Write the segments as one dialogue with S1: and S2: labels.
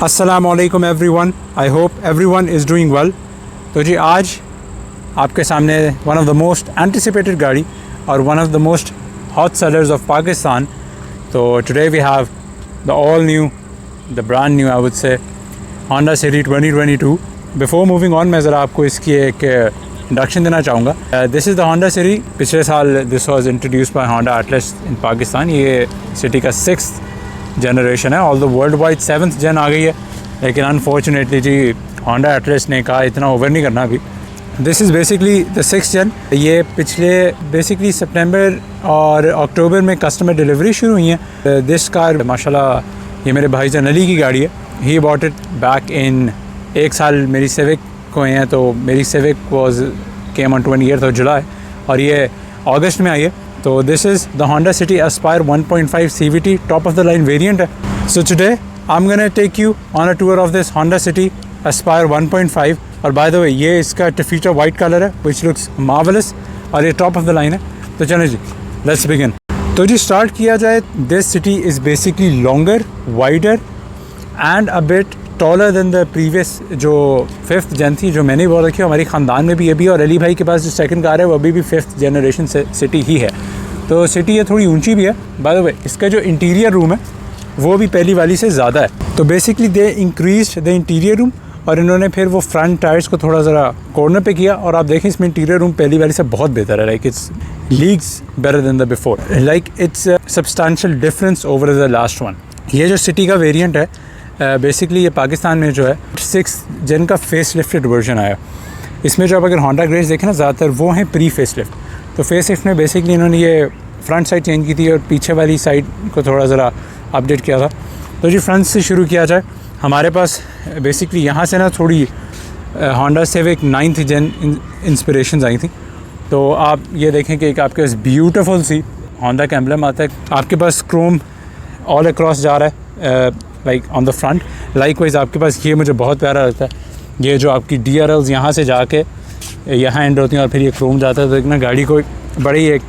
S1: अस्सलामुअलैकुम everyone, I hope everyone is doing well. तो जी आज आपके सामने one of the most anticipated गाड़ी और one of the most hot sellers of Pakistan. तो today we have the all new, the brand new I would say Honda City 2022। Before moving on मैं ज़रा आपको इसकी एक इंडक्शन देना चाहूँगा। This is the Honda City. पिछले साल this was introduced by Honda Atlas in Pakistan. ये सिटी का 6th जनरेशन है, all the world wide 7th जन आ गई है, लेकिन अनफॉर्चुनेटली जी होंडा एटलस ने कहा इतना ओवर नहीं करना अभी। This is basically the 6th जन। ये पिछले बेसिकली सितंबर और अक्टूबर में कस्टमर डिलीवरी शुरू हुई है। दिस कार माशाल्लाह ये मेरे भाईजान अली की गाड़ी है। He bought it back in 1 साल मेरी सिविक को हैं, तो मेरी civic was came on 28th of July और ये अगस्त में आई है। तो this is the Honda City Aspire 1.5 CVT top of the line variant है। So today I am gonna take you on a tour of this Honda City Aspire 1.5। और by the way ये इसका फीचर वाइट कलर है which looks marvellous और ये top of the line है। तो चलो जी लेट्स बिगिन। तो जी स्टार्ट किया जाए, this city is basically longer, wider and a bit taller than the previous जो 5th जन थी, जो मैंने बोल रखी है। हमारी ख़ानदान में भी ये भी, और अली भाई के पास जो सेकंड कार है वो अभी भी 5th जनरेशन से सिटी ही है। तो सिटी ये थोड़ी ऊंची भी है। बाय द वे इसका जो इंटीरियर रूम है वो भी पहली वाली से ज़्यादा है। तो basically they increased the interior room और इन्होंने फिर वो फ्रंट टायर्स को थोड़ा ज़रा कॉर्नर पे किया। और आप देखें इसमें इंटीरियर रूम पहली वाली से बहुत बेहतर है। Like it's leagues better than the before, like it's substantial difference over the last one. ये जो सिटी का वेरिएंट है बेसिकली ये पाकिस्तान में जो है 6th जन का फेस लिफ्टेड वर्जन आया। इसमें जो आप अगर होंडा ग्रेड्स देखें ना, ज़्यादातर वो हैं प्री फेस लिफ्ट। तो फेस लिफ्ट में बेसिकली इन्होंने ये फ्रंट साइड चेंज की थी और पीछे वाली साइड को थोड़ा ज़रा अपडेट किया था। तो जी फ्रंट से शुरू किया जाए, हमारे पास बेसिकली यहाँ से ना थोड़ी होंडा सिविक 9th जन इंस्पिरेशंस आई थी। तो आप ये देखें कि एक आपके पास ब्यूटीफुल सी होंडा का एम्बलम आता है, आपके पास क्रोम ऑल अक्रॉस जा रहा है like on the front. Likewise आपके पास ये मुझे बहुत प्यारा लगता है, ये जो आपकी DRLs यहाँ से जाके यहाँ एंड होती हैं और फिर ये क्रोम जाता है। तो एक ना गाड़ी को बड़ी एक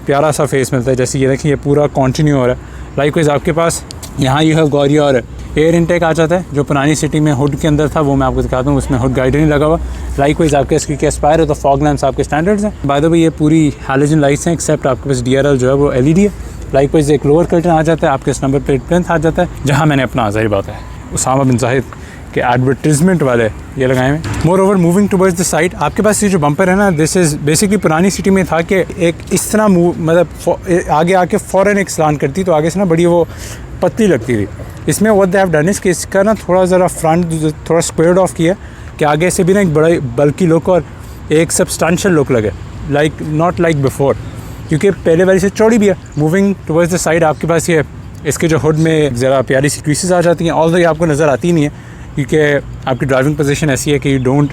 S1: प्यारा सा फेस मिलता है। जैसे ये देखिए ये पूरा कंटिन्यू हो रहा है। लाइकवाइज आपके पास यहाँ यू हैव गौरी और एयर इनटेक आ जाता है, जो पुरानी सिटी में हुड के अंदर था वो मैं आपको दिखाता हूँ, उसमें हुड गाइडर नहीं लगा हुआ। लाइकवाइज आपके इसकी एस्पायर है तो फॉग लैंप्स आपके स्टैंडर्ड्स हैं। बाय द वे ये पूरी हैलोजन लाइट्स हैं, एक्सेप्ट आपके पास DRL जो है वो LED है। लाइकवाइज एक लोअर कर्टन आ जाता है, आपके इस नंबर प्लेट प्लेंथ आ जाता है, जहाँ मैंने अपना ज़ाहिर बात है उसामा बिन जाहिद के एडवर्टीजमेंट वाले ये लगाए हुए। More over moving towards the side, आपके पास ये जो बम्पर है ना, दिस इज़ बेसिकली पुरानी सिटी में था कि एक इस तरह मतलब आगे आके फ़ौरन एक स्लान करती, तो आगे से ना बड़ी वो पतली लगती थी। इसमें what they have done is कि इसका ना थोड़ा ज़रा फ्रंट थोड़ा स्क्वेयर्ड ऑफ किया कि आगे से भी ना एक बड़ा बल्कि लुक और एक सब्सटेंशियल लुक लगे, लाइक नॉट लाइक बिफोर, क्योंकि पहले वाली से चौड़ी भी है। मूविंग टुवर्ड्स द साइड आपके पास ये इसके जो हुड में ज़रा प्यारी सी क्रीसेस आ जाती हैं, ऑल्दो ये आपको नज़र आती नहीं है क्योंकि आपकी ड्राइविंग पोजीशन ऐसी है कि you don't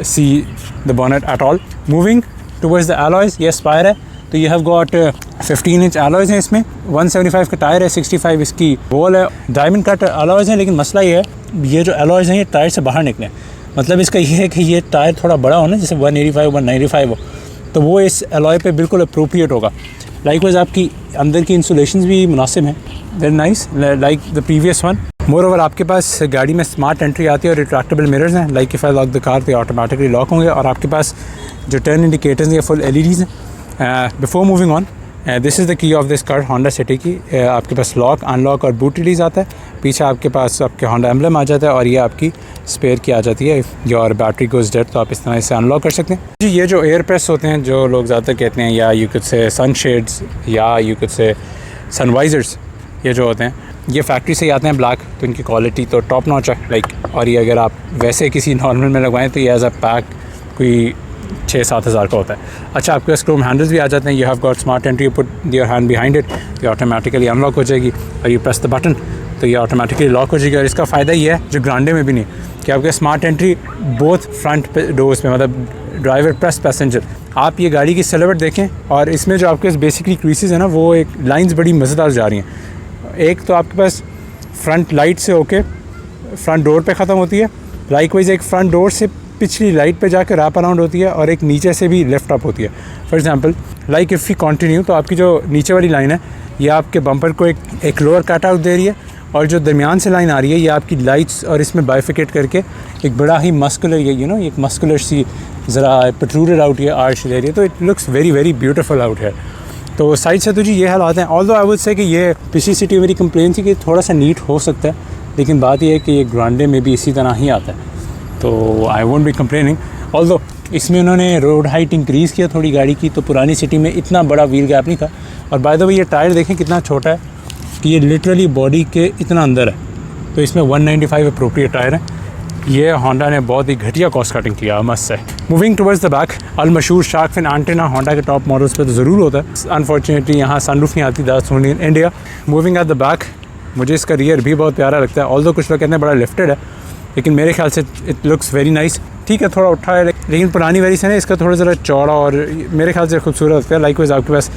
S1: see the bonnet at all. Moving towards the alloys, ये एस्पायर है तो you have got 15 inch alloys हैं इसमें, 175 का टायर है, 65 इसकी वॉल है, डायमंड कट एलॉयज़ हैं। लेकिन मसला ये है ये जो एलॉयज़ हैं ये टायर से बाहर निकले। मतलब इसका ये है कि ये टायर थोड़ा बड़ा हो ना, जैसे 185 195 हो, तो वो इस एलॉय पे बिल्कुल अप्रोप्रिएट होगा। लाइकवाइज आपकी अंदर की इंसुलेशंस भी मुनासिब हैं, very nice like the previous one. More over आपके पास गाड़ी में स्मार्ट एंट्री आती है और रिट्रैक्टेबल मिरर्स हैं। Like if I lock the car तो ऑटोमेटिकली लॉक होंगे। और आपके पास जो टर्न इंडिकेटर्स हैं फुल LEDs हैं। Before moving on, this is the key of this car Honda city की। आपके पास लॉक, अनलॉक और बूट रिलीज़ आता है। पीछे आपके पास आपके होंडा एम्बलम आ जाता है और ये आपकी स्पेयर की आ जाती है। और बैटरी गोज़ डेड तो आप इस तरह से अनलॉक कर सकते हैं जी। ये जो एयर प्रेस होते हैं जो लोग ज़्यादातर कहते हैं, या you could say sun shades या यू कुड से सनवाइज़र्स, ये जो होते हैं ये फैक्ट्री से ही आते हैं ब्लैक, तो इनकी क्वालिटी तो टॉप नॉच है लाइक। और ये अगर आप वैसे किसी नॉर्मल में लगवाएं तो ये एज अ पैक कोई 6-7 हज़ार का होता है। अच्छा आपके पास क्रोम हैंडल्स भी आ जाते हैं। You have got smart entry, put your hand behind it, ये ऑटोमेटिकली अनलॉक हो जाएगी और यू प्रेस द बटन तो ये ऑटोमेटिकली लॉक हो जाएगी। और इसका फ़ायदा ये है जो ग्रांडे में भी नहीं, कि आपके smart entry both front doors में, मतलब ड्राइवर प्लस पैसेंजर। आप ये गाड़ी की सिलवट देखें और इसमें जो आपके पास बेसिकली क्रीसेस है ना, वो एक लाइंस बड़ी मज़ेदार जा रही हैं। एक तो आपके पास फ्रंट लाइट से होके फ्रंट डोर पे ख़त्म होती है, लाइकवाइज एक फ्रंट डोर से पिछली लाइट पे जाकर रैप अराउंड होती है और एक नीचे से भी लिफ्ट अप होती है। For example like if you continue, तो आपकी जो नीचे वाली लाइन है ये आपके बम्पर को एक लोअर कट आउट दे रही है और जो दरमियान से लाइन आ रही है ये आपकी लाइट्स और इसमें बाइफिकेट करके एक बड़ा ही मस्कुलर ये एक मस्कुलर सी ज़रा प्रोट्रूडेड आउट ये आर्च ले रही है, तो it looks very very beautiful out है। तो साइड से तो जी ये हालात हैं। ऑल्दो आई वुड से कि ये पिछली सिटी में मेरी कंप्लेन थी कि थोड़ा सा नीट हो सकता है, लेकिन बात ये है कि ये ग्रांडे में भी इसी तरह ही आता है, तो I won't be complaining. Although इसमें उन्होंने रोड हाइट इंक्रीज़ किया थोड़ी गाड़ी की, तो पुरानी सिटी में इतना बड़ा व्हील गैप नहीं था। और बाय द वे ये टायर देखें कितना छोटा है कि ये लिटरली बॉडी के इतना अंदर है, तो इसमें 195 अप्रोप्रिएट टायर है। ये होंडा ने बहुत ही घटिया कॉस्ट कटिंग किया मस्त है। मूविंग टुवर्ड्स द बैक, अलमशहूर शार्क फिन एंटेना होंडा के टॉप मॉडल्स पे तो ज़रूर होता है, अनफॉर्चुनेटली यहाँ सनरूफ नहीं आती, that's only in India. Moving at the back, मुझे इसका रियर भी बहुत प्यारा लगता है, ऑल्दो कुछ लोग कहते हैं बड़ा लिफ्टेड है, लेकिन मेरे ख्याल से इट लुक्स वेरी नाइस। ठीक है थोड़ा उठा है, लेकिन पुरानी वेरी से ना इसका थोड़ा ज़रा चौड़ा और मेरे ख्याल से खूबसूरत लगता है। लाइकवाइज आपके पास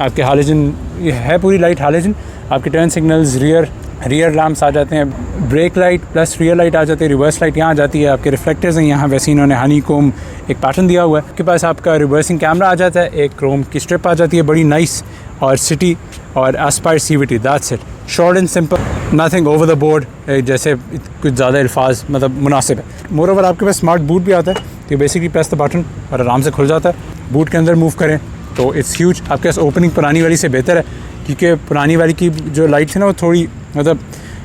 S1: आपके हालोजन है, पूरी लाइट हालोजन, आपके टर्न सिग्नल्स, रियर लैम्प्स आ जाते हैं, brake light plus rear light आ जाती है, रिवर्स लाइट यहाँ आ जाती है, आपके रिफ्लेक्टर्स हैं यहाँ, वैसे इन्होंने हनीकोम एक पैटर्न दिया हुआ है। आपके पास आपका रिवर्सिंग कैमरा आ जाता है, एक क्रोम की स्ट्रिप आ जाती है बड़ी नाइस, और सिटी और Aspire CVT, that's it, short and simple, nothing over the board, जैसे कुछ ज़्यादा अल्फाज मतलब मुनासिब है। मोर ओवर आपके पास स्मार्ट बूट भी आता है, तो बेसिकली प्रेस द बटन और आराम से खुल जाता है। बूट के अंदर मूव करें तो इट्स ह्यूज। आपके पास ओपनिंग पुरानी वाली से बेहतर है, क्योंकि पुरानी वाली की जो लाइट थी ना वो थोड़ी मतलब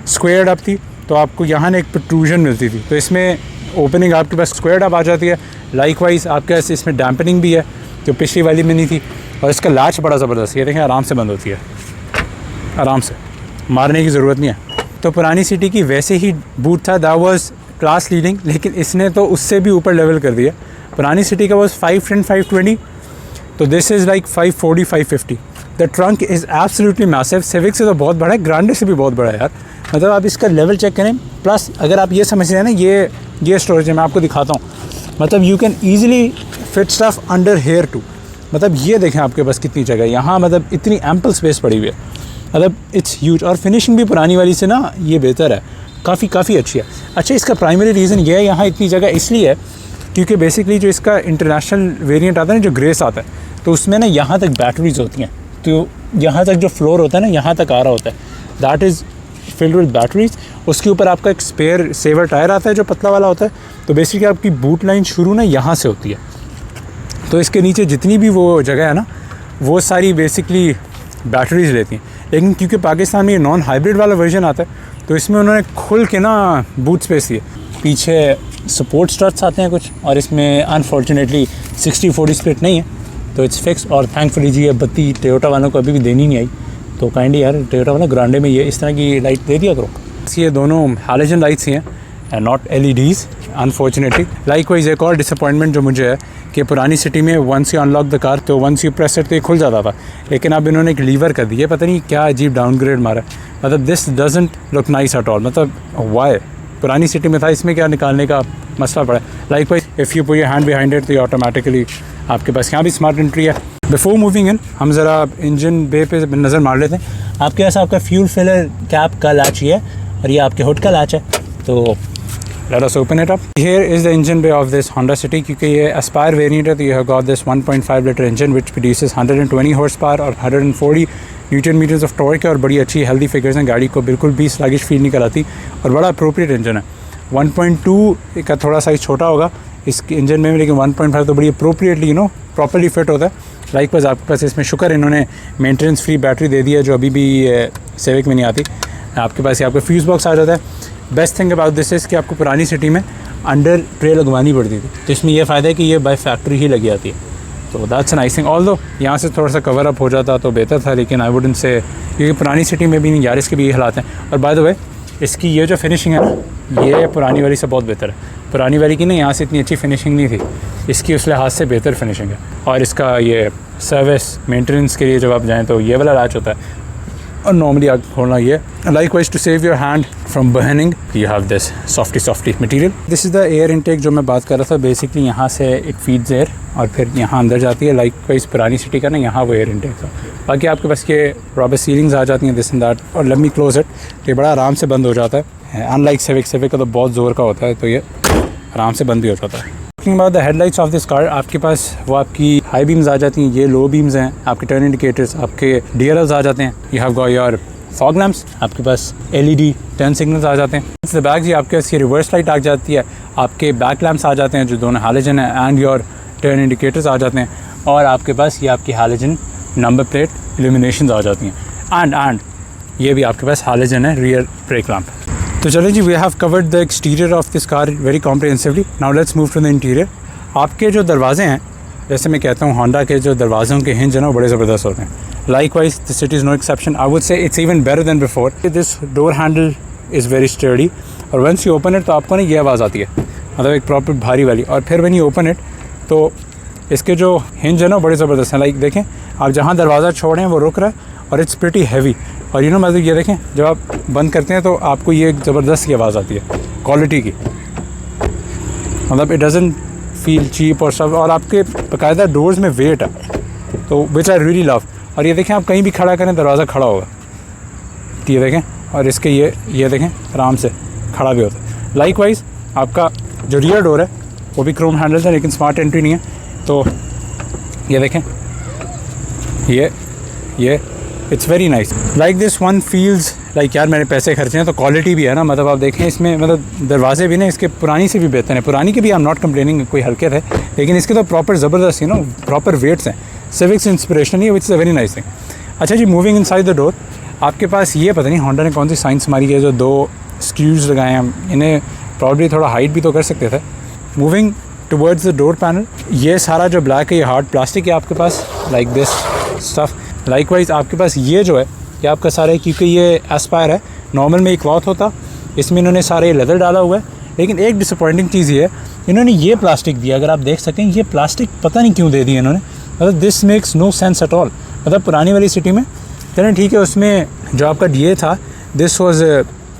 S1: स्क्वेयर्ड अप थी, तो आपको यहाँ ना एक प्रोट्रूजन मिलती थी, तो इसमें ओपनिंग आपके पास स्क्वेयर्ड अप आ जाती है। लाइकवाइज आपके पास इसमें डैम्पनिंग भी है, जो पिछली वाली में नहीं थी, और इसका लैच बड़ा ज़बरदस्त, ये देखें आराम से बंद होती है, आराम से, मारने की ज़रूरत नहीं है। तो पुरानी सिटी की वैसे ही बूट था, दैट वाज क्लास लीडिंग, लेकिन इसने तो उससे भी ऊपर लेवल कर दिया। पुरानी सिटी का वाज 510 520, तो this is like 540 550। The trunk is absolutely massive, civic से तो बहुत बड़ा है, ग्रांडे से भी बहुत बड़ा है यार, मतलब आप इसका लेवल चेक करें। प्लस अगर आप ये समझ रहे हैं ना, ये स्टोरेज है, मैं आपको दिखाता हूँ, मतलब you can easily fit stuff under here too, मतलब ये देखें आपके पास कितनी जगह है यहाँ, मतलब इतनी एम्पल स्पेस पड़ी हुई है, मतलब इट्स ह्यूज। और फिनिशिंग भी पुरानी वाली से ना ये बेहतर है, काफ़ी अच्छी है। अच्छा, इसका प्राइमरी रीज़न ये है यहाँ इतनी जगह इसलिए है क्योंकि बेसिकली जो इसका इंटरनेशनल वेरिएंट आता है ना, जो ग्रेस आता है, तो उसमें ना यहाँ तक बैटरीज होती हैं, तो यहाँ तक जो फ्लोर होता है ना यहाँ तक आ रहा होता है, that is filled with batteries. उसके ऊपर आपका एक स्पेयर सेवर टायर आता है जो पतला वाला होता है, तो बेसिकली आपकी बूट लाइन शुरू ना यहाँ से होती है, तो इसके नीचे जितनी भी वो जगह है ना वो सारी बेसिकली बैटरीज लेती हैं। लेकिन क्योंकि पाकिस्तान में ये नॉन हाइब्रिड वाला वर्जन आता है, तो इसमें उन्होंने खुल के ना बूट स्पेस दिए, पीछे सपोर्ट स्ट्रट्स आते हैं कुछ, और इसमें अनफॉर्चुनेटली 60-40 स्प्लिट नहीं है, तो इट्स फिक्स। और थैंकफुली जी ये बत्ती टोयोटा वालों को अभी भी देनी नहीं आई, तो काइंडली यार टोयोटा वाला ग्रांडे में ये इस तरह की लाइट दे दिया करो। ये दोनों हैलोजन लाइट्स ही हैं and not LEDs unfortunately. Likewise एक और डिसअपॉइंटमेंट जो मुझे है कि पुरानी सिटी में once you unlock the car, तो वंस यू प्रेस इट तो ये खुल जाता था, लेकिन अब इन्होंने एक लीवर कर दिया, पता नहीं क्या अजीब डाउनग्रेड मारा, मतलब this doesn't look nice eight all, मतलब वाई, पुरानी सिटी में था, इसमें क्या निकालने का मसला पड़ा। Likewise if you put your hand behind it तो ये ऑटोमेटिकली आपके पास यहाँ भी स्मार्ट एंट्री है। बिफोर मूविंग इन हम ज़रा इंजन बे पे नज़र मार लेते हैं। आपके पास आपका फ्यूल फिलर कैप का लैच ये है, और ये आपके हुड का लैच है, तो let us open it up. Here is the engine bay of this Honda City, क्योंकि ये Aspire variant है, तो you have got this 1.5 liter engine which produces 120 horsepower और 140 न्यूटन मीटर्स ऑफ टॉर्क है, और बड़ी अच्छी हेल्दी फिगर्स हैं, गाड़ी को बिल्कुल भी स्लगिश फील नहीं कराती, और बड़ा अप्रोप्रिएट इंजन है। 1.2 का थोड़ा साइज़ छोटा होगा इस इंजन में, लेकिन 1.5 तो बड़ी अप्रोप्रिएटली प्रॉपर्ली फिट होता है। लाइकवाइज आपके पास इसमें शुक्र इन्होंने मेंटेनेंस फ्री बैटरी दे दी है, जो अभी भी सेविक में नहीं आती। आपके पास आपका फ्यूज़ बॉक्स आ जाता है। Best thing about this is कि आपको पुरानी सिटी में अंडर ट्रे लगवानी पड़ती थी, तो इसमें यह फ़ायदा है कि ये बाय फैक्ट्री ही लगी आती है, तो दैट्स नाइस थिंग। ऑल्दो यहाँ से थोड़ा सा कवर अप हो जाता तो बेहतर था, लेकिन आई वुडंट से, क्योंकि पुरानी सिटी में भी नहीं, यार इसके भी ये हालात हैं। और बाय द वे इसकी ये जो फिनिशिंग है ना, ये पुरानी वाली से बहुत बेहतर है। पुरानी वाली की ना यहाँ से इतनी अच्छी फिनिशिंग नहीं थी, इसकी उस लिहाज से बेहतर फिनिशिंग है। और इसका ये सर्विस मेंटेनेंस के लिए जब आप जाएँ तो ये वाला लैच होता है, और नॉर्मली आग खोलना ये। Likewise to save your hand from burning you have this softy material. This is the air intake जो मैं बात कर रहा था, बेसिकली यहाँ से एक फीड्स एयर और फिर यहाँ अंदर जाती है। लाइकवाइज पुरानी सिटी का ना यहाँ वो एयर इनटेक था। बाकी आपके पास ये रॉबर सीलिंग्स आ जाती हैं दिस एंड दैट, और लेट मी क्लोज इट, तो ये बड़ा आराम से बंद हो जाता है। अनलाइक सिविक का तो बहुत ज़ोर का होता है, तो ये आराम से बंद भी हो जाता है। Talking about the headlights of this car, आपके पास वो आपकी हाई बीम्स आ जाती हैं, ये लो बीम्स हैं, आपके टर्न इंडिकेटर्स, आपके DRLs आ जाते हैं, you have got your fog lamps, आपके पास LED टर्न सिग्नल्स आ जाते हैं। इस बैग जी आपके पास ये रिवर्स लाइट आ जाती है, आपके बैक लैम्प्स आ जाते हैं जो दोनों हैलोजन है एंड योर टर्न इंडिकेटर्स आ जाते हैं, और आपके पास ये आपकी हैलोजन नंबर प्लेट इल्यूमिनेशंस आ जाती हैं एंड ये भी आपके पास हैलोजन है रियर ब्रेक लैम्प। तो चलिए जी, we have covered the exterior of this car very comprehensively. Now let's move to the interior. आपके जो दरवाजे हैं, जैसे मैं कहता हूँ होंडा के जो दरवाज़ों के हिंज है ना, वो बड़े ज़बरदस्त होते हैं। Likewise, the city is no exception. I would say it's even better than before. This door handle is very sturdy. और once you open it तो आपको ना ये आवाज़ आती है, मतलब एक प्रॉपर भारी वाली। और फिर when you open it तो इसके जो हिंज है ना बड़े ज़बरदस्त हैं। लाइक देखें आप जहाँ दरवाज़ा छोड़ें वो रुक रहा है और इट्स प्रिटी हैवी। और मतलब ये देखें जब आप बंद करते हैं तो आपको ये एक ज़बरदस्त की आवाज़ आती है क्वालिटी की, मतलब इट डजंट फील चीप और सब। और आपके बाकायदा डोर्स में वेट है, तो विच आई रियली लव। और ये देखें आप कहीं भी खड़ा करें दरवाज़ा खड़ा होगा, ये देखें। और इसके ये देखें आराम से खड़ा भी होता है। लाइकवाइज आपका जो रियर डोर है वो भी क्रोम हैंडल्स है, लेकिन स्मार्ट एंट्री नहीं है। तो ये देखें ये it's very nice. Like this one feels like यार मैंने पैसे खर्चे हैं तो क्वालिटी भी है ना। मतलब आप देखें इसमें मतलब दरवाजे भी ना इसके पुरानी से भी बेहतर हैं। पुरानी के भी आई एम नॉट कंप्लेनिंग, कोई हल्के थे, लेकिन इसके तो प्रॉपर ज़बरदस्त प्रॉपर वेट्स हैं। सिविक्स इंस्पिरेशन है, which is a very nice thing. अच्छा जी, मूविंग इनसाइड द डोर, आपके पास ये पता नहीं होंडा ने कौन सी साइंस मारी है, जो 2 स्क्रूज लगाए हैं, इन्हें प्रॉब्ली थोड़ा हाइट भी तो कर सकते थे। Moving towards the door panel, ये सारा जो ब्लैक है ये हार्ड प्लास्टिक है आपके पास, लाइक दिस स्टफ। लाइकवाइज आपके पास ये जो है ये आपका सारा है, क्योंकि ये एस्पायर है, नॉर्मल में एक क्लॉथ होता, इसमें इन्होंने सारे लेदर डाला हुआ है। लेकिन एक डिसअपॉइंटिंग चीज़ ये है, इन्होंने ये प्लास्टिक दिया, अगर आप देख सकें ये प्लास्टिक पता नहीं क्यों दे दिया इन्होंने, मतलब this makes no sense at all. मतलब पुरानी वाली सिटी में चलें ठीक है, उसमें जो आपका ये था दिस वाज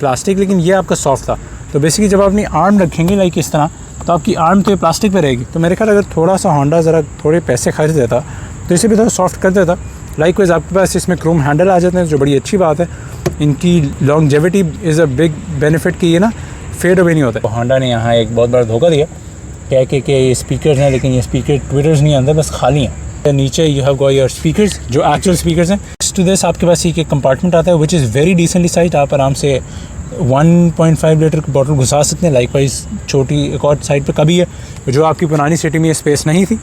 S1: प्लास्टिक, लेकिन ये आपका सॉफ्ट था। तो बेसिकली जब आप अपनी आर्म रखेंगे लाइक इस तरह, तो आपकी आर्म तो ये प्लास्टिक पे रहेगी। तो मेरे ख्याल अगर थोड़ा सा होंडा ज़रा थोड़े पैसे खर्च देता तो इसे भी थोड़ा सॉफ्ट कर देता। लाइकवाइज आपके पास इसमें क्रोम हैंडल आ जाते हैं, जो बड़ी अच्छी बात है। इनकी longevity is a big benefit कि ये ना फेड अवे नहीं होता। होंडा ने यहाँ एक बहुत बड़ा धोखा दिया कह के कि ये स्पीकर्स हैं, लेकिन ये स्पीकर ट्विटर्स नहीं आते, बस खाली हैं। नीचे you have got your speakers जो एक्चुअल स्पीकर्स हैं। टू दिस आपके पास एक कंपार्टमेंट आता है which is very decently size. आप आराम से 1.5 लीटर की बॉटल घुसा सकते हैं। लाइकवाइज छोटी एक और साइड पे कभी है, जो आपकी पुरानी सिटी में ये स्पेस नहीं थी।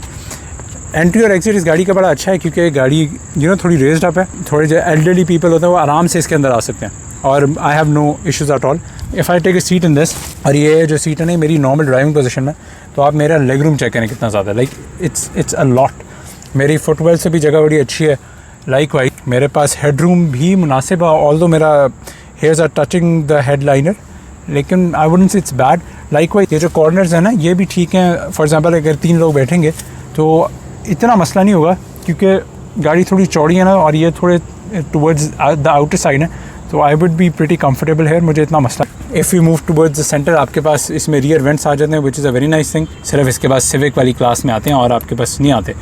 S1: एंट्री और एग्जिट इस गाड़ी का बड़ा अच्छा है, क्योंकि ये गाड़ी थोड़ी रेज्ड अप है। थोड़े जो एल्डरली पीपल होते हैं वो आराम से इसके अंदर आ सकते हैं, और I have no issues at all if I take a seat in this. और ये जो सीट है ना मेरी नॉर्मल ड्राइविंग पोजीशन में, तो आप मेरा लेग रूम चेक करें कितना ज़्यादा, लाइक इट्स अ लॉट। मेरी फुटवेल से भी जगह बड़ी अच्छी है। लाइकवाइज मेरे पास हेड रूम भी मुनासिब है, ऑल्दो मेरा hairs are touching the head liner, लेकिन I wouldn't say it's bad. Likewise ये जो कॉर्नर्स हैं ना ये भी ठीक हैं। फॉर एग्जांपल अगर 3 लोग बैठेंगे तो इतना मसला नहीं होगा, क्योंकि गाड़ी थोड़ी चौड़ी है ना, और ये थोड़े टुवर्ड्स द आउटर साइड है, तो I would be pretty comfortable है, मुझे इतना मसला। If you move towards the centre, आपके पास इसमें रियर वेंट्स आ जाते हैं, विच is a very nice thing. सिर्फ इसके पास सिविक वाली क्लास में आते हैं और आपके पास नहीं आते,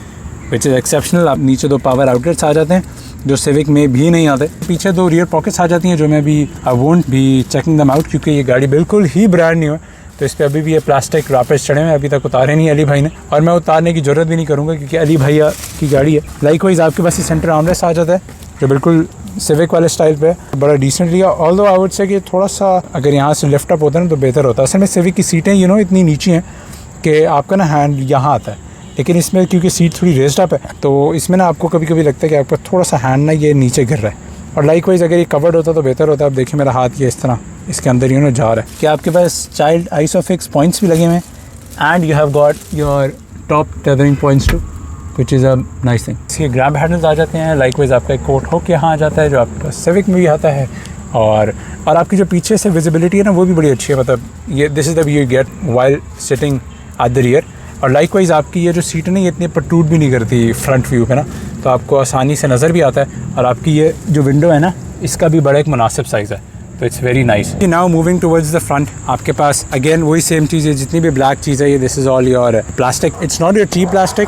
S1: विच इज़ एक्सेप्शनल। आप नीचे 2 पावर आउटलेट्स आ जाते हैं जो सिविक में भी नहीं आते। पीछे 2 रियर पॉकेट्स आ जाती हैं, जो मैं भी I won't be checking them out, क्योंकि ये गाड़ी बिल्कुल ही ब्रांड न्यू है। तो इस पर अभी भी ये प्लास्टिक रैपर्स चढ़े हुए हैं, अभी तक उतारे नहीं अली भाई ने, और मैं उतारने की ज़रूरत भी नहीं करूँगा क्योंकि अली भैया की गाड़ी है। लाइकवाइज आपके पास ये सेंटर आर्मरेस्ट आ जाता है, जो बिल्कुल सिविक वाले स्टाइल पे है, बड़ा डिसेंट लिया। ऑल्दो आई वुड से कि थोड़ा सा अगर यहाँ से लिफ्ट अप होता है ना तो बेहतर होता है। असल में सिविक की सीटें इतनी नीची हैं कि आपका ना हैंड यहाँ आता है, लेकिन इसमें क्योंकि सीट थोड़ी रेस्ड अप है, तो इसमें ना आपको कभी कभी लगता है कि आपका थोड़ा सा हैंड ना ये नीचे गिर रहा है। और लाइकवाइज अगर ये कवर्ड होता तो बेहतर होता। अब देखिए मेरा हाथ ये इस तरह इसके अंदर जा रहा है कि आपके पास चाइल्ड आइसोफिक्स पॉइंट्स भी लगे हुए हैं, and you have got your top tethering points too, which is a nice thing. इसके ग्रैब हैंडल्स आ जाते हैं। लाइकवाइज आपका एक कोट हुक यहाँ आ जाता है, जो आपके पास सिविक में भी आता है। और आपकी जो पीछे से विजिबिलिटी है ना वो भी बड़ी अच्छी है, मतलब ये this is the view you get while sitting at the rear. और लाइकवाइज आपकी ये जो सीट है ना ये इतनी प्रोट्रूड भी नहीं करती फ्रंट व्यू पे ना, तो आपको आसानी से नज़र भी आता है। और आपकी ये जो विंडो है ना इसका भी बड़ा एक मुनासिब साइज़ है, तो it's very nice. Now moving towards the front, आपके पास अगेन वही सेम चीज़ है, जितनी भी ब्लैक चीज़ है ये this is all your plastic. It's not your cheap plastic.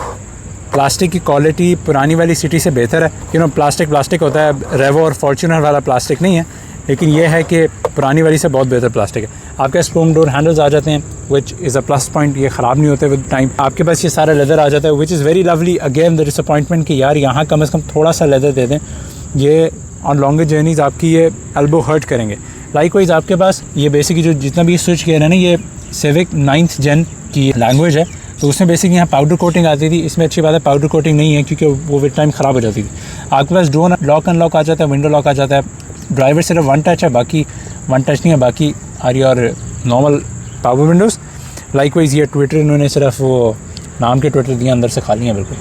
S1: Plastic की क्वालिटी पुरानी वाली सिटी से बेहतर है। प्लास्टिक होता है, रेवो और फॉर्च्यूनर वाला प्लास्टिक नहीं है, लेकिन यह है कि पुरानी वाली से बहुत बेहतर प्लास्टिक है। आपके स्क्रोम डोर हैंडल्स आ जाते हैं, विच इज़ अ प्लस पॉइंट, ये ख़राब नहीं होते विद टाइम। आपके पास ये सारा लेदर आ जाता है, which is very lovely. Again the disappointment कि यार यहाँ कम से कम थोड़ा सा लेदर दे दें। ये ऑन लॉन्गर जर्नीज़ आपकी ये एल्बो हर्ट करेंगे। लाइकवाइज आपके पास ये बेसिकली जो जितना भी स्विच गियर है ना, ये सिविक 9th gen की लैंग्वेज है, तो उसमें बेसिकली यहाँ पाउडर कोटिंग आती थी। इसमें अच्छी बात है पाउडर कोटिंग नहीं है, क्योंकि वो विद टाइम ख़राब हो जाती थी। आपके पास डोर लॉक अनलॉक आ जाता है, विंडो लॉक आ जाता है। ड्राइवर सिर्फ 1 टच है, बाकी 1 टच नहीं है, बाकी are your normal power windows. Likewise ये ट्विटर इन्होंने सिर्फ वो नाम के ट्विटर दिए, अंदर से खाली हैं बिल्कुल।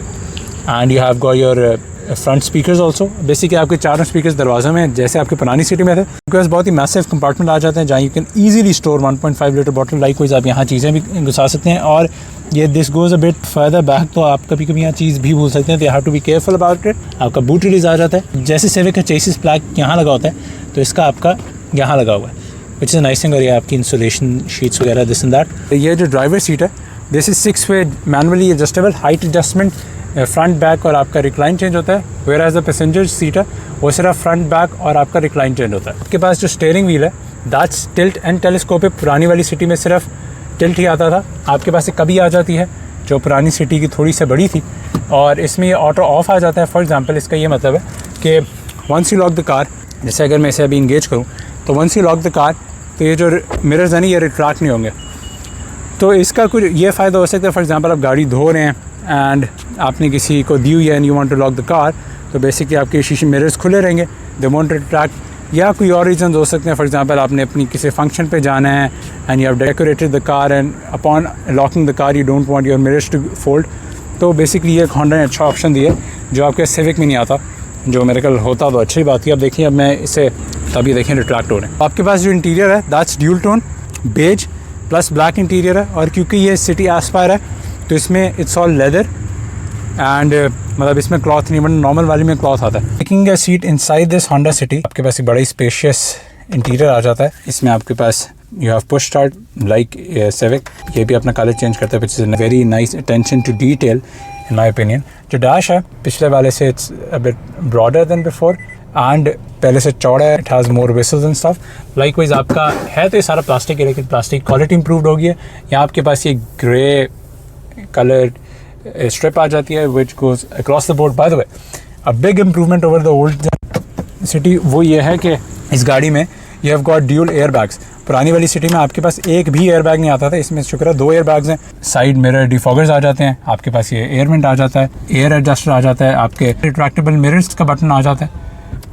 S1: And you have got your front speakers also. Basically आपके चारों स्पीकर्स दरवाज़ों में, जैसे आपकी पुरानी सिटी में थे। आपके पास बहुत ही मैसिव कंपार्टमेंट आ जाते हैं जहाँ you can easily store 1.5 litre bottle. Likewise आप यहाँ चीज़ें भी घुसा सकते हैं। और ये this goes a bit further back, तो आप कभी कभी यहाँ चीज़ भी भूल सकते हैं, तो you have to be careful about it. आपका बूट रिलीज आ जाता है। जैसे सिविक का चेसिस प्लैक यहाँ लगा होता है, तो इसका आपका यहाँ लगा हुआ है, विच इज़ नाइस थिंग। और ये आपकी इंसुलेशन शीट्स वगैरह दिस एंड दैट। ये जो ड्राइवर सीट है, this is 6-way manually adjustable, height adjustment, front back और आपका रिक्लाइन चेंज होता है। Whereas the passenger seat है वो सिर्फ फ्रंट बैक और आपका रिक्लाइन चेंज होता है। आपके पास जो स्टीयरिंग व्हील है दैट्स टिल्ट एंड टेलीस्कोपिक। पुरानी वाली सिटी में सिर्फ टिल्ट ही आता था, आपके पास एक कभी आ जाती है जो पुरानी सिटी की थोड़ी सी बड़ी थी, और इसमें ये ऑटो ऑफ आ जाता है। फॉर एग्जांपल इसका ये मतलब है कि once you lock the car, जैसे अगर मैं इसे अभी इंगेज करूँ तो once you lock the car, तो ये जो मिरर्स हैं ये रिट्रैक्ट नहीं होंगे। तो इसका कुछ ये फ़ायदा हो सकता है, फॉर एग्जांपल आप गाड़ी धो रहे हैं एंड आपने किसी को दी हुई है and you want to lock the car, तो बेसिकली आपके शीशे मिरर्स खुले रहेंगे, दे वोंट रिट्रैक्ट। या कोई और रीज़न हो सकते हैं, फॉर एग्जांपल आपने अपनी किसी फंक्शन पे जाना है and you have decorated the car and upon locking the car you don't want your mirrors to fold. तो बेसिकली ये होंडा ने अच्छा ऑप्शन दिया जो आपके सिविक में नहीं आता, जो मेरे ख्याल होता तो अच्छी बात थी। अब देखिए, अब मैं इसे तभी देखें रिट्रैक्ट हो रहे हैं। आपके पास जो इंटीरियर है that's dual tone beige plus black interior है, और क्योंकि ये सिटी एस्पायर है तो इसमें इट्स ऑल लेदर एंड मतलब इसमें क्लॉथ नहीं, बट नॉर्मल वाली में क्लॉथ आता है। Taking a seat inside this Honda city, आपके पास एक बड़ा ही स्पेशियस इंटीरियर आ जाता है। इसमें आपके पास you have push start like Civic, ये भी अपना कलर चेंज करता है, which is very nice attention to detail in my opinion. जो डैश है पिछले वाले से it's a bit broader than before and पहले से चौड़ा है, it has more whistles and stuff. Likewise आपका है तो ये सारा प्लास्टिक है, लेकिन प्लास्टिक क्वालिटी इंप्रूव्ड होगी है। यहाँ आपके पास ये ग्रे कलर स्ट्रिप आ जाती है which goes across the board. By the way, a big improvement over the old city वो ये है कि इस गाड़ी में you have got dual air bags. पुरानी वाली सिटी में आपके पास एक भी एयर बैग नहीं आता था, इसमें शुक्र है 2 एयर बैग्स हैं। साइड मिरर डिफॉगर्स आ जाते हैं, आपके पास ये एयर वेंट आ जाता है, एयर एडजस्टर आ जाता है, आपके रिट्रैक्टेबल मिरर्स का बटन आ जाता है,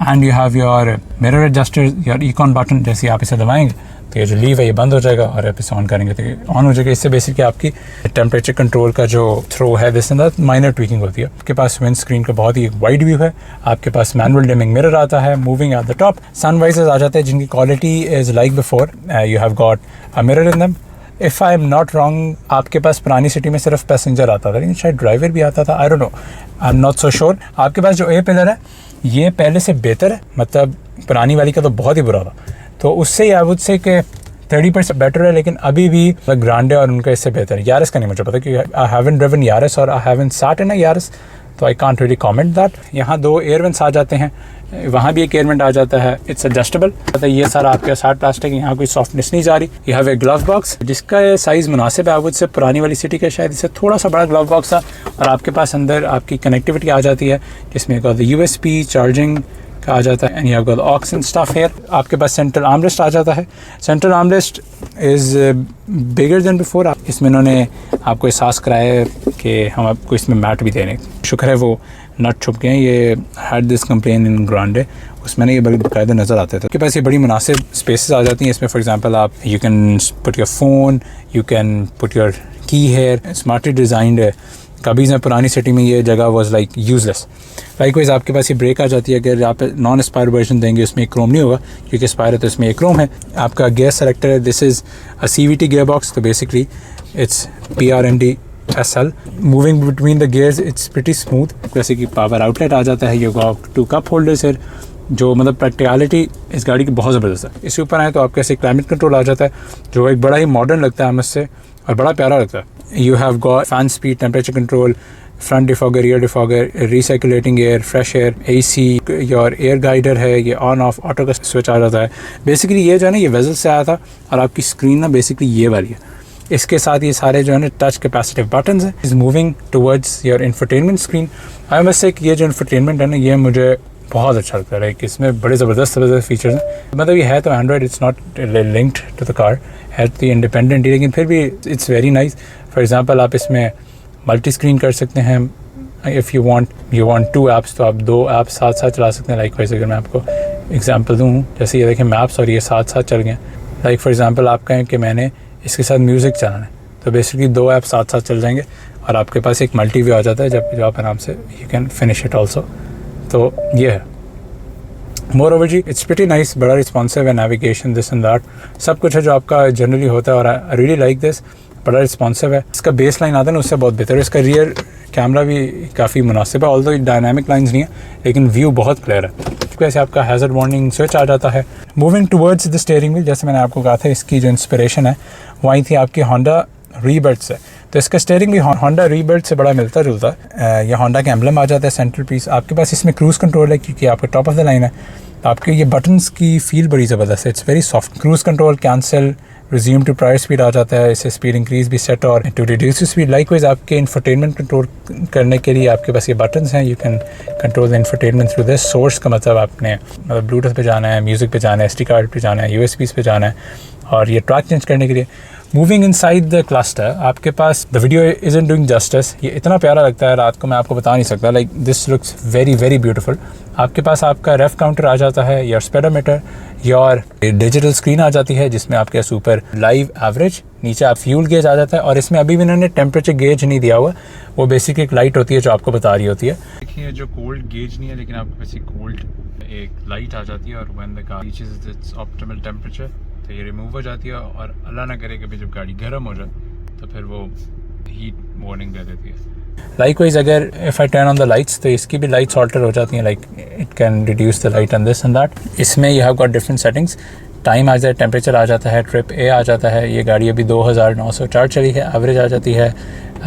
S1: and you have your mirror adjuster, your icon button. जैसे आप इसे दबाएंगे तो ये जो लीव है ये बंद हो जाएगा, और आप इसे ऑन करेंगे तो ये ऑन हो जाएगा। इससे बेसिकली आपकी टेम्परेचर कंट्रोल का जो थ्रो है this and that minor tweaking होती है। आपके पास विंड स्क्रीन का बहुत ही वाइड व्यू है, आपके पास मैनुअल डिमिंग मिरर आता है, moving at the top, sun visors आ जाते हैं जिनकी quality is like before, you have got a mirror in them. If I am not wrong, आपके पास पुरानी सिटी में सिर्फ पैसेंजर आता था, लेकिन शायद ड्राइवर भी आता था, I don't know, I am not so sure. आपके पास जो ए पिलर है ये पहले से बेहतर है, मतलब पुरानी वाली का तो बहुत ही बुरा था, तो उससे आई वुड से कि 30% बेटर है, लेकिन अभी भी ग्रांडे और उनका इससे बेहतर है। यारिस का नहीं मुझे पता, क्योंकि आई हैवंट ड्रिवन यारिस और I haven't sat in a Yaris, तो I can't really comment that. यहाँ 2 एयर वेंट्स आ जाते हैं, वहाँ भी एक एयर वेंट आ जाता है, इट्स एडजस्टेबल। ये सारा आपके साथ प्लास्टिक, यहाँ कोई सॉफ्टनेस नहीं जा रही। You have a glove box जिसका साइज़ मुनासिब है, से पुरानी वाली सिटी का शायद इससे थोड़ा सा बड़ा ग्लव बॉक्स था, और आपके पास अंदर आपकी कनेक्टिविटी आ जाती है जिसमें USB चार्जिंग का आ जाता है, and you have got aux and stuff here. आपके पास सेंट्रल आर्मरेस्ट आ जाता है। Central armrest is bigger than before. इसमें इन्होंने आपको एहसास कराया है कि हम आपको इसमें मैट भी दे रहे हैं, शुक्र है वो नट छुप गए हैं। ये had this complain in Grande, उसमें ये बड़ी बाकायदा नज़र आते थे। आपके पास ये बड़ी मुनासिब स्पेसेस आ जाती हैं इसमें। फॉर एग्जांपल आप you can put your phone, you can put your की हेयर, स्मार्टली डिज़ाइंड है। कभी से पुरानी सिटी में ये जगह वाज लाइक यूजलेस। लाइकवाइज आपके पास ये ब्रेक आ जाती है, अगर आप नॉन एस्पायर वर्जन देंगे उसमें क्रोम नहीं होगा, क्योंकि एस्पायर है तो इसमें एक क्रोम है। आपका गियर सेलेक्टर है, this is a CVT gear box, तो basically it's PRND SL। Moving between the gears it's pretty smooth. जैसे कि पावर आउटलेट आ जाता है, यू गॉट 2 कप होल्डर्स है, जो मतलब प्रैक्टिकलिटी इस गाड़ी की बहुत ज़बरदस्त है। इसके ऊपर आए तो आपके ऐसे क्लाइमेट कंट्रोल आ जाता है, जो एक बड़ा ही मॉडर्न लगता है मुझसे और बड़ा प्यारा लगता है। You have got fan speed, temperature control, front defogger, rear defogger, recirculating air, fresh air, AC, your air guider है, ये on off auto का switch आ जाता है। बेसिकली ये जो है ना ये वेजल से आया था, और आपकी स्क्रीन ना बेसिकली ये वाली है। इसके साथ ये सारे जो है ना टच कैपेसिटिव बटन्स हैं। Is moving towards your infotainment screen. I must say ये जो इंफरटेनमेंट है ना ये मुझे बहुत अच्छा लगता है। लाइक इसमें बड़े ज़बरदस्त फीचर्स हैं। मतलब ये है तो Android, it's not linked to the car, है तो इंडिपेंडेंट ही, लेकिन फिर भी it's very nice. For example आप इसमें मल्टी स्क्रीन कर सकते हैं। इफ़ यू वांट 2 ऐप्स तो आप 2 ऐप्स साथ साथ चला सकते हैं। लाइक वैसे अगर मैं आपको एग्जांपल दूँ, जैसे ये देखें मैप्स और ये साथ साथ चल गए। लाइक फॉर एग्जांपल आप कहें कि मैंने इसके साथ म्यूज़िक चलाना है, तो बेसिकली 2 ऐप साथ साथ चल जाएंगे और आपके पास एक मल्टी व्यू आ जाता है जब आप आराम से you can finish it also. तो ये है। मोर ओवर जी इट्स प्रीटी नाइस, बड़ा रिस्पॉन्सिव है, नेविगेशन दिस एंड दैट सब कुछ है जो आपका जनरली होता है, और आई रियली लाइक दिस। बड़ा रिस्पॉन्सिव है। इसका बेस लाइन आता है ना, उससे बहुत बेहतर है। इसका रियर कैमरा भी काफ़ी मुनासिब है, ऑल्दो डायनामिक लाइंस नहीं है, लेकिन व्यू बहुत क्लियर है। वैसे आपका हैज़र्ड वार्निंग स्विच आ जाता है। Moving towards the steering wheel, जैसे मैंने आपको कहा था इसकी जो इंस्पिरेशन है वहीं थी आपकी होंडा रीबर्ड से। तो इसका स्टीयरिंग भी होंडा रीबर्ड से बड़ा मिलता जुलता है। यह होंडा का एम्बलम आ जाता है सेंट्रल पीस। आपके पास इसमें क्रूज़ कंट्रोल है, क्योंकि आपके टॉप ऑफ द लाइन है, तो आपके ये बटन्स की फील बड़ी ज़बरदस्त है। It's very soft. Cruise control, cancel, resume to prior speed आ जाता है। इससे स्पीड इंक्रीज भी सेट और टू रिड्यूस स्पीड। लाइकवाइज आपके इंफोटेनमेंट कंट्रोल करने के लिए आपके पास ये बटन्स हैं। You can control the infotainment through this. Source का मतलब आपने मतलब ब्लूटूथ पे जाना है, म्यूज़िक पे जाना है, SD कार्ड पे जाना है, USB पे जाना है, और ये ट्रैक चेंज करने के लिए। मूविंग इनसाइड द क्लस्टर, आपके पास the video isn't doing justice. ये इतना प्यारा लगता है रात को, मैं आपको बता नहीं सकता। Like this looks very very beautiful. आपके पास आपका रेफ काउंटर आ जाता है, your speedometer, your digital screen आ जाती है, जिसमें आपके ऊपर लाइव एवरेज, नीचे आप फ्यूल गेज आ जाता है, और इसमें अभी भी इन्होंने टेम्परेचर गेज नहीं दिया हुआ। वो बेसिक एक लाइट होती है जो आपको बता रही होती है। देखिए जो कोल्ड गेज नहीं है, लेकिन आपके पास कोल्ड एक लाइट आ जाती है, और when the car reaches it's optimal temperature तो ये रिमूव हो जाती है, और अल्लाह ना करे कि जब गाड़ी गर्म हो जाए तो फिर वो हीट वार्निंग दे देती है। लाइकवाइज अगर if I turn on the lights, तो इसकी भी लाइट्स ऑल्टर हो जाती हैं। Like it can reduce the light on this and that. इसमें you have got different settings. Time आ जाए, टेम्परेचर आ जाता है, ट्रिप ए आ जाता है। ये गाड़ी अभी 2904 चली है। एवरेज आ जाती है,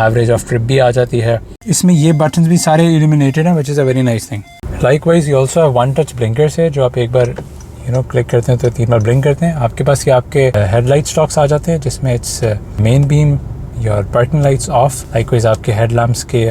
S1: एवरेज ऑफ ट्रिप भी आ जाती है। इसमें ये बटन्स भी सारे इल्यूमिनेटेड हैं, विच is a very nice thing. Likewise you also have one touch blinkers है, जो आप एक बार क्लिक करते हैं तो 3 बार ब्लिंक करते हैं। आपके पास ये आपके हेडलाइट स्टॉक्स आ जाते हैं, जिसमें it's main beam, your parking lights off. Likewise आपके हेडलैम्प्स के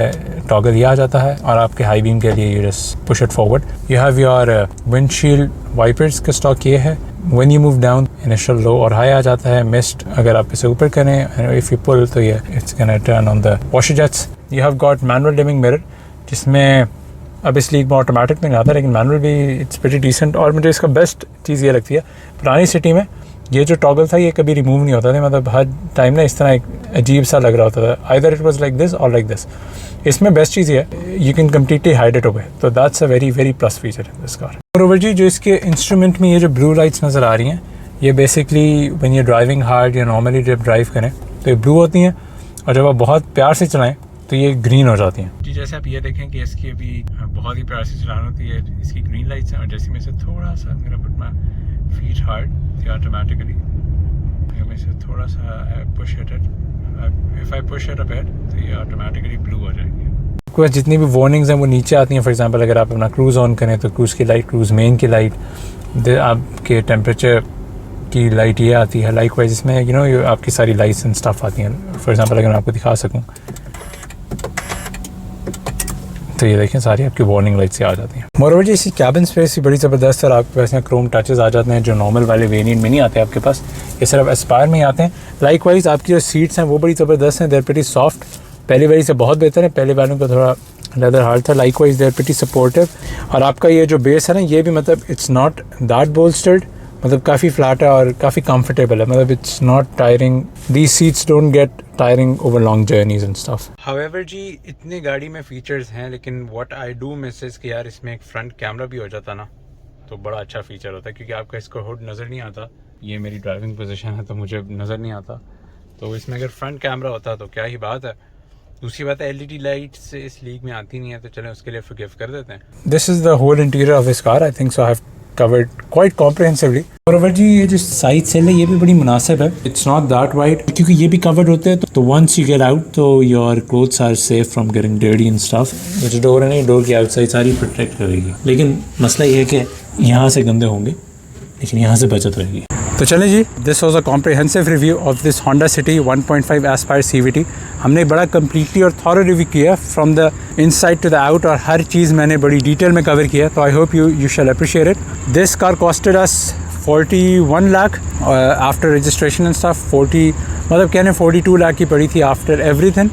S1: टॉगल ये आ जाता है, और आपके हाई बीम के लिए you just push it forward. You have your windshield wipers का स्टॉक ये है। When you move down, initial low और हाई आ जाता है। मिस्ट अगर आप इसे ऊपर करें, इफ़ यू पुल, तो ये it's gonna turn on the washer jets. You have got manual dimming mirror, जिसमें अब इस लीग में ऑटोमेटिक में आता है, लेकिन मैनुअल भी इट्स प्रीटी डिसेंट। और मुझे इसका बेस्ट चीज़ ये लगती है, पुरानी सिटी में ये जो टॉगल था ये कभी रिमूव नहीं होता था। मतलब हर टाइम ना इस तरह एक अजीब सा लग रहा होता था, either it was like this और लाइक दिस। इसमें बेस्ट चीज़ ये है, you can completely hide it away, तो that's a very very plus feature in this car. Moreover जी, जो इसके इंस्ट्रूमेंट में ये जो ब्लू लाइट्स नज़र आ रही हैं, ये basically when you driving hard या नॉर्मली जब ड्राइव करें तो ये ब्लू होती हैं, और जब आप बहुत प्यार से चलाएं तो ये ग्रीन हो जाती हैं जी। जैसे आप ये देखें कि इसकी अभी बहुत ही प्यार से चलाना होती है, इसकी ग्रीन लाइट्स हैं, और जैसे मैं इसे थोड़ा सा मेरा पुट माय फीट हार्ड, तो ऑटोमेटिकली मैं इसे थोड़ा सा push it, if I push it a bit, तो ये ऑटोमेटिकली ब्लू हो जाएंगे। आपके पास जितनी भी वार्निंग्स हैं वो नीचे आती हैं। फॉर एग्जांपल अगर आप अपना क्रूज़ ऑन करें तो क्रूज़ की लाइट, क्रूज़ मेन की लाइट, आपके टेम्परेचर की लाइट ये आती है। लाइकवाइज इसमें आपकी सारी लाइट्स एंड स्टफ आती हैं। फॉर एग्जांपल अगर मैं आपको दिखा सकूँ, तो ये देखें सारी आपकी वार्निंग लाइट्स आ जाती हैं। मोरओवर जी, इसकी कैबिन स्पेस भी बड़ी ज़बरदस्त है, और आपके पास क्रोम टचेस आ जाते हैं, जो नॉर्मल वाले वेरिएंट में नहीं आते आपके पास, ये सिर्फ एस्पायर में ही आते हैं। लाइकवाइज आपकी जो सीट्स हैं वो बड़ी ज़बरदस्त हैं, देर प्रीटी सॉफ्ट, पहली वाली से बहुत बेहतर है। पहले वालों का थोड़ा लेदर हार्ड था। लाइकवाइज देर प्रीटी सपोर्टिव, और आपका ये जो बेस है ना, ये भी मतलब इट्स नॉट दैट बोल्स्टर्ड, मतलब काफ़ी फ्लैट है और काफ़ी कंफर्टेबल है। मतलब it's not tiring, these seats don't get tiring over long journeys and stuff. However जी, इतनी गाड़ी में फीचर्स हैं, लेकिन what I do miss is कि यार इसमें एक फ्रंट कैमरा भी हो जाता ना, तो बड़ा अच्छा फीचर होता है, क्योंकि आपका इसको हुड नज़र नहीं आता। ये मेरी ड्राइविंग पोजीशन है तो मुझे नज़र नहीं आता, तो इसमें अगर फ्रंट कैमरा होता तो क्या ही बात है। दूसरी बात है, LED लाइट्स इस लीग में आती नहीं है, तो चलें उसके लिए फॉरगिव कर देते हैं। This is the whole interior of this car. I think so I have covered quite comprehensively। Moreover जी, ये जो साइड सेल है ये भी बड़ी मुनासिब है। इट्स नॉट दैट वाइड, क्योंकि ये भी कवर्ड होते हैं, तो वंस यू गेट आउट तो your clothes are safe from getting dirty and stuff. जो डोर है ना, डोर की आउटसाइड सारी प्रोटेक्ट करेगी, लेकिन मसला ये है कि यहाँ से गंदे होंगे,
S2: लेकिन यहाँ से बचत रहेगी।
S1: तो चलें जी, this was a comprehensive review of this Honda City 1.5 Aspire CVT। हमने बड़ा कम्प्लीटली और थॉरो रिव्यू किया from the inside to the out, और हर चीज़ मैंने बड़ी डिटेल में कवर किया। तो आई hope you shall appreciate it. This car costed us 41 lakh after registration and stuff. 40 मतलब कहने 42 लाख की पड़ी थी आफ्टर एवरीथिंग।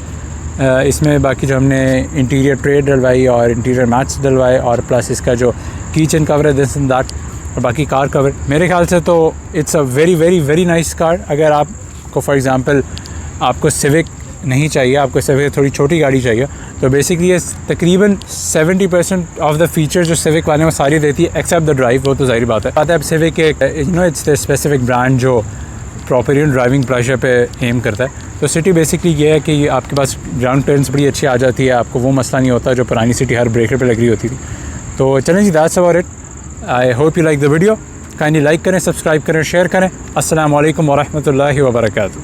S1: इसमें बाकी जो हमने इंटीरियर ट्रेड डलवाई और इंटीरियर मैट्स डलवाए, और प्लस इसका जो किचन कवर है दिस एंड दैट, और बाकी कार कवर, मेरे ख्याल से तो it's a very very very nice car. अगर आपको फॉर एग्ज़ाम्पल आपको सिविक नहीं चाहिए, आपको सिविक थोड़ी छोटी गाड़ी चाहिए, तो बेसिकली ये तकरीबन 70% ऑफ द फीचर जो सिविक वाले में सारी देती है एक्सेप्ट द ड्राइव। वो तो जाहिर बात है। अब सिविक एक इट्स द स्पेसिफिक ब्रांड जो प्रॉपर ड्राइविंग प्लेजर पे एम करता है। तो सिटी बेसिकली ये है कि आपके पास ग्राउंड क्लियरेंस बड़ी अच्छी आ जाती है, आपको वो मसला नहीं होता जो पुरानी सिटी हर ब्रेकर पे लग रही होती थी। तो चलें जी, that's about it. I hope you like the video. Kindly like करें, सब्सक्राइब करें, शेयर करें। अस्सलाम वालेकुम व रहमतुल्लाहि व बरकातहू।